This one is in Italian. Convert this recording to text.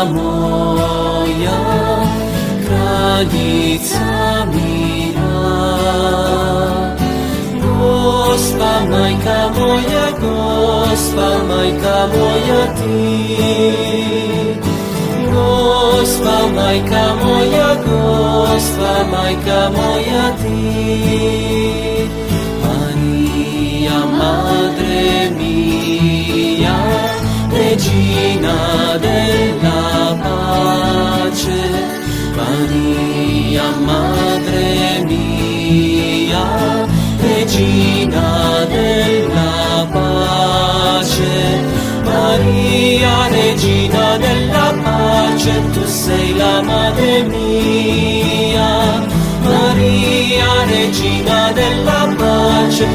moja granica mira. Gospa majka moja ti. Gospa majka moja ti. Maria, Madre mia, Regina della pace. Maria, Madre mia, Regina della pace. Maria, Regina della pace, tu sei la Madre mia. Maria, Regina della pace,